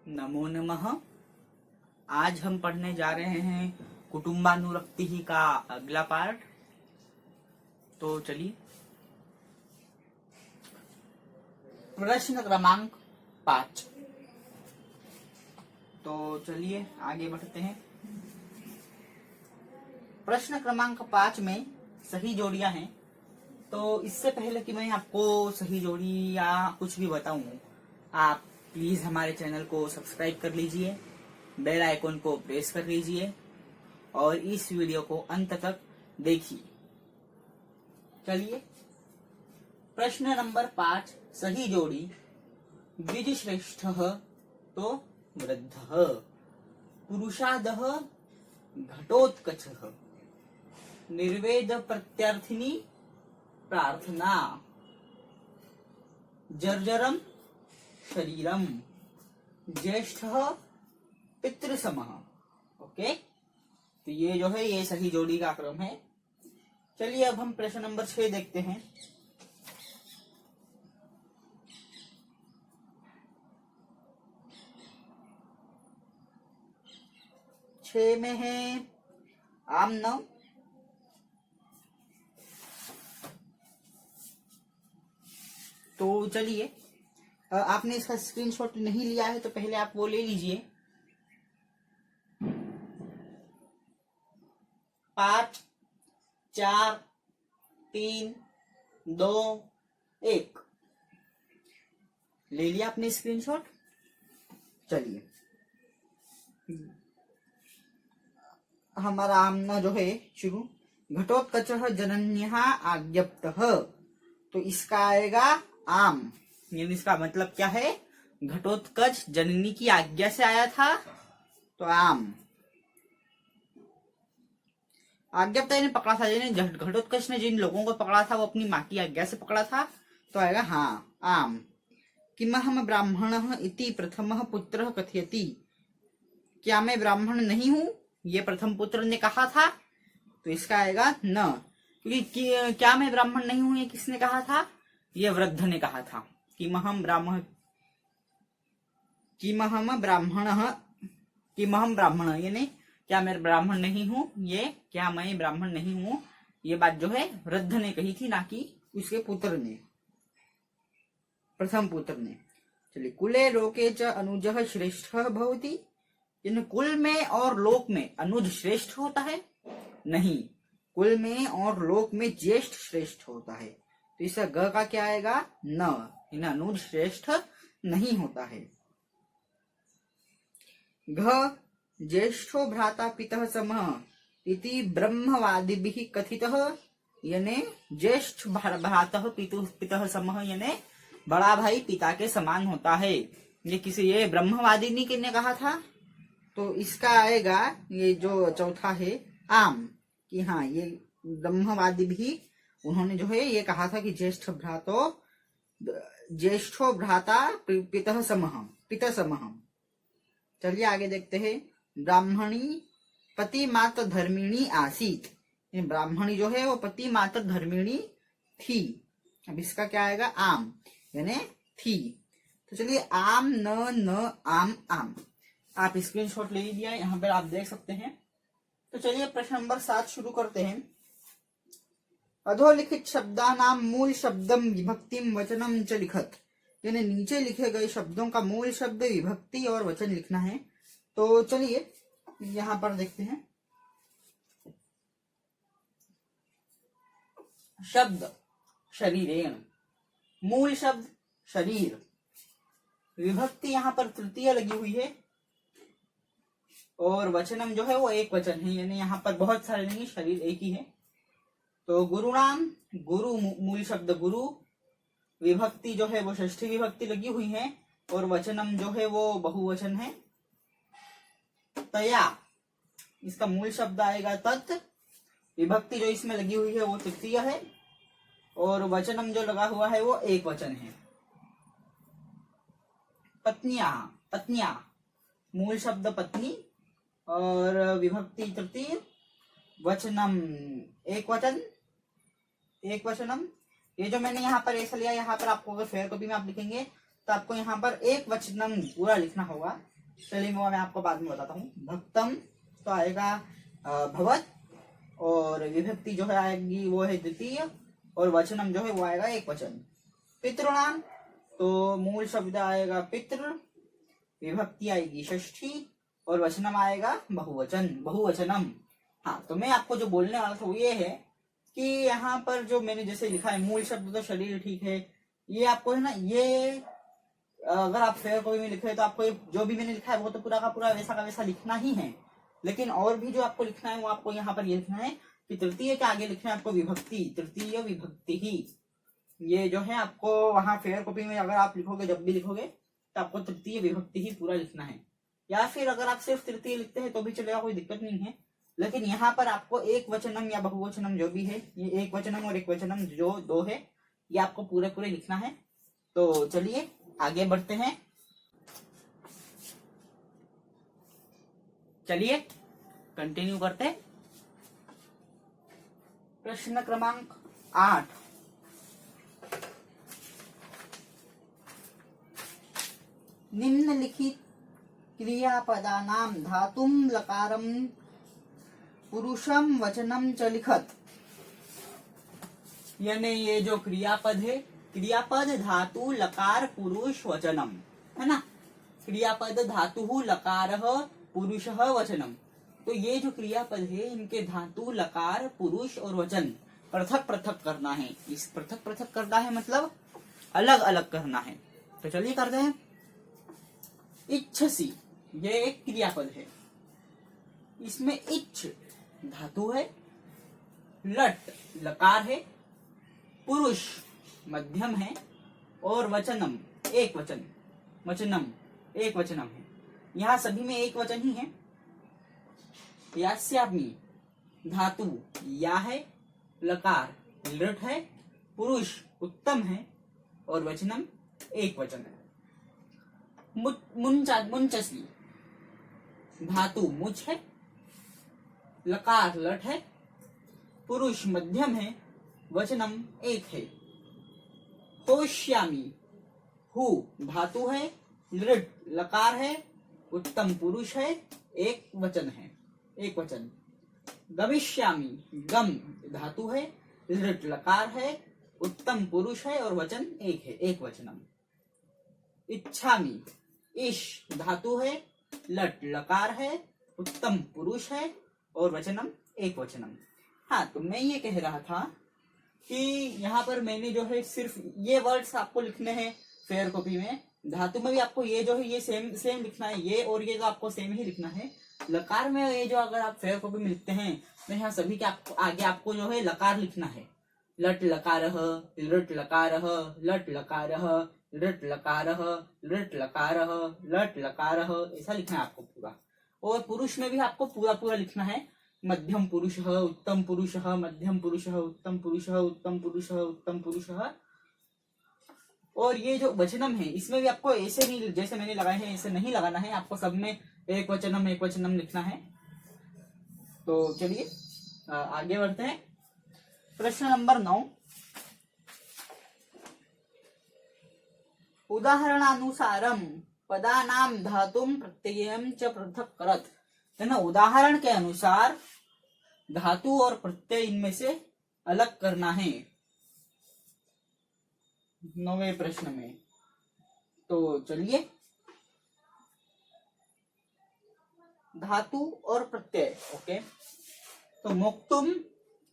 नमो नमः। आज हम पढ़ने जा रहे हैं कुटुंबानुरक्ति ही का अगला पार्ट। तो चलिए, प्रश्न क्रमांक 5। तो चलिए आगे बढ़ते हैं। प्रश्न क्रमांक 5 में सही जोड़ियां हैं। तो इससे पहले कि मैं आपको सही जोड़ी या कुछ भी बताऊं, आप प्लीज हमारे चैनल को सब्सक्राइब कर लीजिए, बेल आइकन को प्रेस कर लीजिए और इस वीडियो को अंत तक देखिए। चलिए, प्रश्न नंबर 5, सही जोड़ी। द्विजश्रेष्ठः तो वृद्धः, पुरुषादः घटोत्कचः, निर्वेद प्रत्यर्थिनी प्रार्थना, जर्जरम शरीरम, ज्येष्ठः पितृसमः। ओके, तो ये जो है ये सही जोड़ी का क्रम है। चलिए अब हम प्रश्न नंबर 6 देखते हैं। छह में है आमन। तो चलिए, आपने इसका स्क्रीनशॉट नहीं लिया है तो पहले आप वो ले लीजिए। 5 4 3 2 1 ले लिया आपने स्क्रीनशॉट। चलिए, हमारा आमना जो है शुरू। घटोत्कचः जनन्यः आज्ञप्तः, तो इसका आएगा आम। यानी इसका मतलब क्या है? घटोत्कच जननी की आज्ञा से आया था तो आम। आज्ञप्ता ने पकड़ा था, यानी घटोत्कच ने जिन लोगों को पकड़ा था वो अपनी माँ की आज्ञा से पकड़ा था, तो आएगा हाँ आम। किमहम ब्राह्मणः इति प्रथमः पुत्रः कथयति, क्या मैं ब्राह्मण नहीं हूं, ये प्रथम पुत्र ने कहा था, तो इसका आएगा न। क्योंकि क्या मैं ब्राह्मण नहीं हूं ये किसने कहा था? ये वृद्ध ने कहा था। किमहम ब्राह्मण, यानी क्या मैं ब्राह्मण नहीं हूं, ये क्या मैं ब्राह्मण नहीं हूं, ये बात जो है वृद्ध ने कही थी, ना कि उसके पुत्र ने, प्रथम पुत्र ने। चलिए, कुले लोके च अनुजः श्रेष्ठः भवति, इन कुल में और लोक में अनुज श्रेष्ठ होता है? नहीं, कुल में और लोक में ज्येष्ठ श्रेष्ठ होता है। तो इसका ग का क्या आएगा? न। इन अनुज श्रेष्ठ नहीं होता है। घ ज्येष्ठो भ्राता पितः समः इति ब्रह्मवादिभिः कथितः, यानी ज्येष्ठ भ्राता पितः समः, यानी बड़ा भाई पिता के समान होता है। ये ब्रह्मवादी ने कहा था, तो इसका आएगा ये जो चौथा है आम, कि हाँ ये ब्रह्मवादी भी उन्होंने जो है ये कहा था कि ज्येष्ठो भ्राता पितः समः। चलिए आगे देखते हैं। ब्राह्मणी पति मात्र धर्मिणी आसीत, ब्राह्मणी जो है वो पति मात्र धर्मिणी थी। अब इसका क्या आएगा? आम, यानी थी। तो चलिए, आम न आम आम। आप स्क्रीनशॉट ले लिया, यहाँ पर आप देख सकते हैं। तो चलिए प्रश्न नंबर 7 शुरू करते हैं। अधोलिखित शब्दानाम मूल शब्दम विभक्तिम वचनम च लिखत, यानी नीचे लिखे गए शब्दों का मूल शब्द, विभक्ति और वचन लिखना है। तो चलिए यहाँ पर देखते हैं। शब्द शरीरेण, मूल शब्द शरीर, विभक्ति यहाँ पर तृतीय लगी हुई है, और वचनम जो है वो एक वचन है, यानी यहाँ पर बहुत सारे नहीं, शरीर एक ही है। तो गुरुणाम, गुरु मूल शब्द गुरु, विभक्ति जो है वो षष्ठी विभक्ति लगी हुई है, और वचनम जो है वो बहुवचन है। तया, इसका मूल शब्द आएगा तत्, विभक्ति जो इसमें लगी हुई है वो तृतीय है, और वचनम जो लगा हुआ है वो एक वचन है। पत्नियां, मूल शब्द पत्नी और विभक्ति तृतीय, वचनम एक वचनम। ये जो मैंने यहाँ पर ऐसा लिया, यहाँ पर आपको अगर फेयर कॉपी में आप लिखेंगे तो आपको यहाँ पर एक वचनम पूरा लिखना होगा, चलिए मैं आपको बाद में बताता हूँ। भक्तम तो आएगा भवत, और विभक्ति जो है आएगी वो है द्वितीय, और वचनम जो है वो आएगा एक वचन। पितृणाम तो मूल शब्द आएगा पितृ, विभक्ति आएगी षष्ठी, और वचनम आएगा बहुवचन, बहुवचनम। हाँ, तो मैं आपको जो बोलने वाला था वो ये है कि यहाँ पर जो मैंने जैसे लिखा है मूल शब्द तो शरीर, ठीक है, ये आपको है ना, ये अगर आप फेयर कॉपी में लिखे तो आपको जो भी मैंने लिखा है वो तो पूरा का पूरा वैसा का वैसा लिखना ही है, लेकिन और भी जो आपको लिखना है वो आपको यहाँ पर ये लिखना है कि तृतीय के आगे लिखना है आपको विभक्ति, तृतीय विभक्ति ही। ये जो है आपको वहां फेयर कॉपी में अगर आप लिखोगे, जब भी लिखोगे तो आपको तृतीय विभक्ति ही पूरा लिखना है, या फिर अगर आप सिर्फ तृतीय लिखते हैं तो भी चलेगा, कोई दिक्कत नहीं है। लेकिन यहाँ पर आपको एक वचनम या बहुवचनम जो भी है, ये एक वचनम और एक वचनम जो दो है, ये आपको पूरे पूरे लिखना है। तो चलिए आगे बढ़ते हैं। चलिए कंटिन्यू करते। प्रश्न क्रमांक 8, निम्नलिखित क्रियापदानां धातुम लकारम पुरुषम वचनम च लिखत। यानी ये जो क्रियापद है, क्रियापद धातु लकार पुरुष वचनम, है ना, क्रियापद धातु लकार पुरुष वचनम। तो ये जो क्रियापद है इनके धातु लकार पुरुष और वचन पृथक पृथक करना है। इस पृथक पृथक करना है मतलब अलग अलग करना है। तो चलिए करते हैं। इच्छसी ये एक क्रियापद है, इसमें इच्छ धातु है, लट लकार है, पुरुष मध्यम है, और वचनम एक वचन, वचनम एक वचनम है। यहाँ सभी में एक वचन ही है। यास्यामी धातु या है, लकार लट है, पुरुष उत्तम है, और वचनम एक वचन है। मुंचसी धातु मुच है, लकार लट है, पुरुष मध्यम है, वचनम एक है। होश्यामी हु धातु है, लृट लकार है, उत्तम पुरुष है, एक वचन है, एक वचन। गमिष्यामी गम धातु है, लृट लकार है, उत्तम पुरुष है, और वचन एक है, एक वचनम। इच्छामी इश धातु है, लट लकार है, उत्तम पुरुष है, और वचनम एक वचनम। हाँ, तो मैं ये कह रहा था कि यहाँ पर मैंने जो है सिर्फ ये वर्ड्स आपको लिखने हैं फेयर कॉपी में। धातु में भी आपको ये जो है ये सेम सेम लिखना है, ये और ये तो आपको सेम ही लिखना है। लकार में ये जो अगर आप फेयर कॉपी में लिखते हैं तो यहाँ सभी के आपको आगे आपको जो है लकार लिखना है। लट लकार, लट लकार, लट लकार, लट लकार, लट लकार, लट लकार, ऐसा लिखना है आपको पूरा। और पुरुष में भी आपको पूरा पूरा लिखना है। मध्यम पुरुष, उत्तम पुरुष, मध्यम पुरुष, उत्तम पुरुष, उत्तम पुरुष, उत्तम पुरुष। और ये जो वचनम है इसमें भी आपको ऐसे नहीं, जैसे मैंने लगाए हैं ऐसे नहीं लगाना है, आपको सब में एक वचनम लिखना है। तो चलिए आगे बढ़ते हैं। प्रश्न नंबर 9, उदाहरणानुसारम पदानाम धातुम प्रत्ययम च पृथक करत। है ना, उदाहरण के अनुसार धातु और प्रत्यय इनमें से अलग करना है 9वें प्रश्न में। तो चलिए, धातु और प्रत्यय। ओके, तो मोक्तुम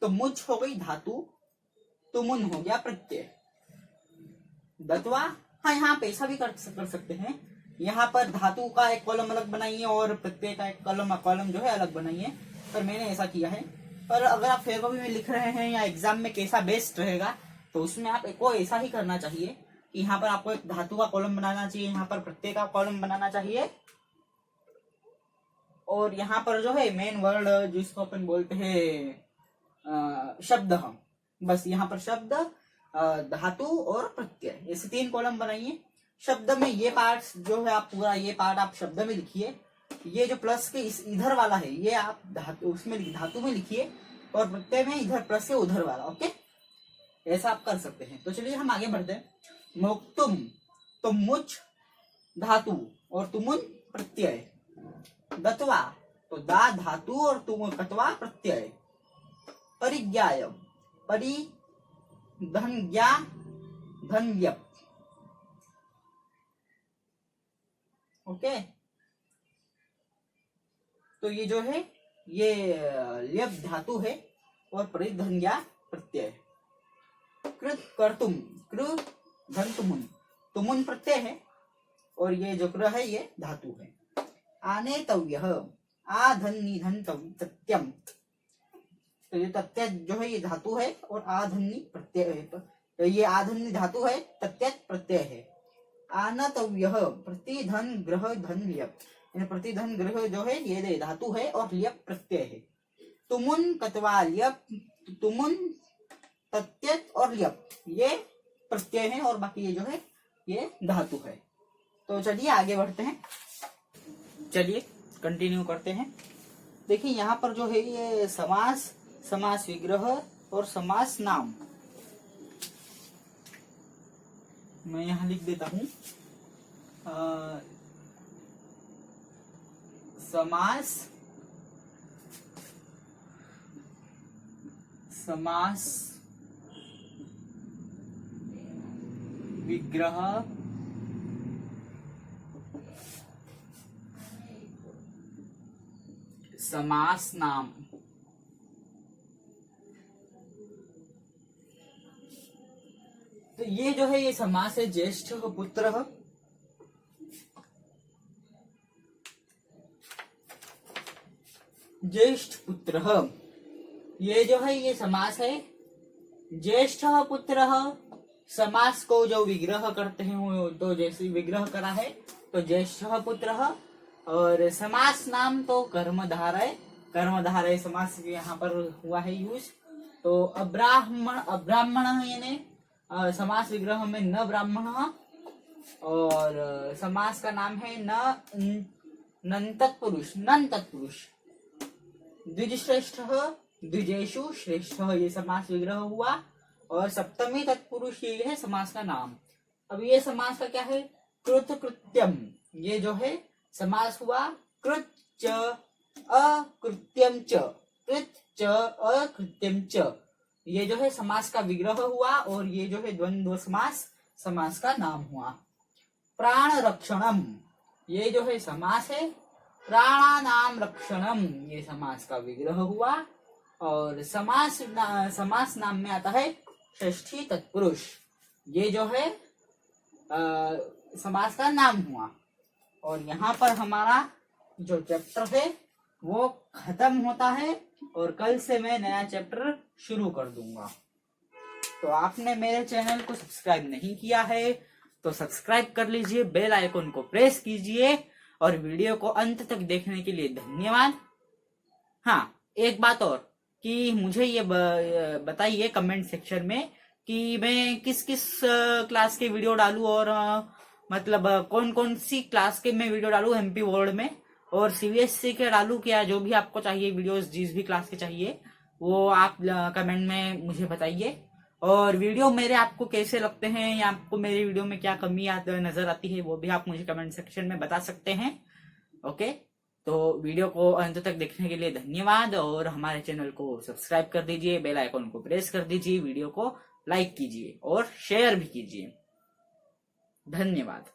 तो मुझ हो गई धातु, तुमुन हो गया प्रत्यय। दत्वा, हाँ यहाँ पे ऐसा भी कर सकते हैं। यहाँ पर धातु का एक कॉलम अलग बनाइए और प्रत्यय का एक कॉलम जो है अलग बनाइए, पर मैंने ऐसा किया है। पर अगर आप फेयर कॉपी में लिख रहे हैं या एग्जाम में कैसा बेस्ट रहेगा तो उसमें आप को ऐसा ही करना चाहिए कि यहाँ पर आपको एक धातु का कॉलम बनाना चाहिए, यहाँ पर प्रत्यय का कॉलम बनाना चाहिए, और यहाँ पर जो है मेन वर्ड जिसको अपन बोलते हैं शब्द, बस यहाँ पर शब्द, धातु और प्रत्यय, ऐसे 3 कॉलम बनाइए। शब्द में ये पार्ट जो है आप पूरा ये पार्ट आप शब्द में लिखिए। ये जो प्लस के इधर वाला है ये आप धातु में लिखिए, और प्रत्यय में इधर प्लस से उधर वाला। ओके, ऐसा आप कर सकते हैं। तो चलिए हम आगे बढ़ते हैं। मोक्तुम तो मुझ धातु और तुमुन प्रत्यय, दत्वा तो दा धातु और तुम कत्वा प्रत्यय, परिज्ञाय परि धन ज्ञा धन ल्यप। ओके, तो ये जो है ये ल्यप धातु है और परिधन्या प्रत्यय। कृत कर्तुम, कृ धन तुमुन, तुमुन प्रत्यय है और ये जो कृ है ये धातु है। आनेतव्य, आधन्नी धन तत्यम, तो ये तत्य जो है ये धातु है और आधन्नी प्रत्यय है, तो ये आधन्नी धातु है, तत्य प्रत्यय है। आनतव्य प्रतिधन ग्रह धन ल्यप, प्रतिधन ग्रह जो है ये धातु है और ल्यप प्रत्यय है। तुमुन कत्वा ल्यप, तुमुन तत्यत और ल्यप ये प्रत्यय है और बाकी ये जो है ये धातु है। तो चलिए आगे बढ़ते हैं, चलिए कंटिन्यू करते हैं। देखिए यहाँ पर जो है ये समास, समास विग्रह और समास नाम, मैं यहाँ लिख देता हूँ समास, समास विग्रह समास नाम। तो ये जो है ये समास है ज्येष्ठ पुत्र, ज्येष्ठ पुत्र, ये जो है ये समास है। ज्येष्ठ पुत्र समास को जो विग्रह करते हैं वो तो जैसे विग्रह करा है तो ज्येष्ठ पुत्र, और समास नाम तो कर्मधारय, कर्मधारय समास यहाँ पर हुआ है यूज। तो अब्राह्मण, अब्राह्मण यानी समास विग्रह में न ब्राह्मण, और समास का नाम है न नंतत्पुरुष, नन तत्पुरुष। द्विजश्रेष्ठ, द्विजेषु श्रेष्ठ ये समास विग्रह हुआ, और सप्तमी तत्पुरुष ये है समास का नाम। अब ये समास का क्या है, कृत कृत्यम, ये जो है समास हुआ कृत च अकृत्यम च, कृत च अकृत्यम च, ये जो है समास का विग्रह हुआ, और ये जो है द्वंद्व समास, समास का नाम हुआ। प्राण रक्षणम, ये जो है समास है, प्राणानाम रक्षणम ये समास का विग्रह हुआ, और समास नाम में आता है षष्ठी तत्पुरुष, ये जो है समास का नाम हुआ। और यहाँ पर हमारा जो चैप्टर है वो खत्म होता है, और कल से मैं नया चैप्टर शुरू कर दूंगा। तो आपने मेरे चैनल को सब्सक्राइब नहीं किया है तो सब्सक्राइब कर लीजिए, बेल आइकन को प्रेस कीजिए, और वीडियो को अंत तक देखने के लिए धन्यवाद। हाँ, एक बात और कि मुझे ये बताइए कमेंट सेक्शन में कि मैं किस किस क्लास के वीडियो डालूं, और मतलब कौन कौन सी क्लास के मैं वीडियो डालूं एमपी बोर्ड में, और सीबीएसई के डालूं क्या, जो भी आपको चाहिए वीडियोस, जिस भी क्लास के चाहिए वो आप कमेंट में मुझे बताइए। और वीडियो मेरे आपको कैसे लगते हैं, या आपको मेरे वीडियो में क्या कमी नजर आती है वो भी आप मुझे कमेंट सेक्शन में बता सकते हैं। ओके, तो वीडियो को अंत तक देखने के लिए धन्यवाद, और हमारे चैनल को सब्सक्राइब कर दीजिए, बेल आइकन को प्रेस कर दीजिए, वीडियो को लाइक कीजिए और शेयर भी कीजिए। धन्यवाद।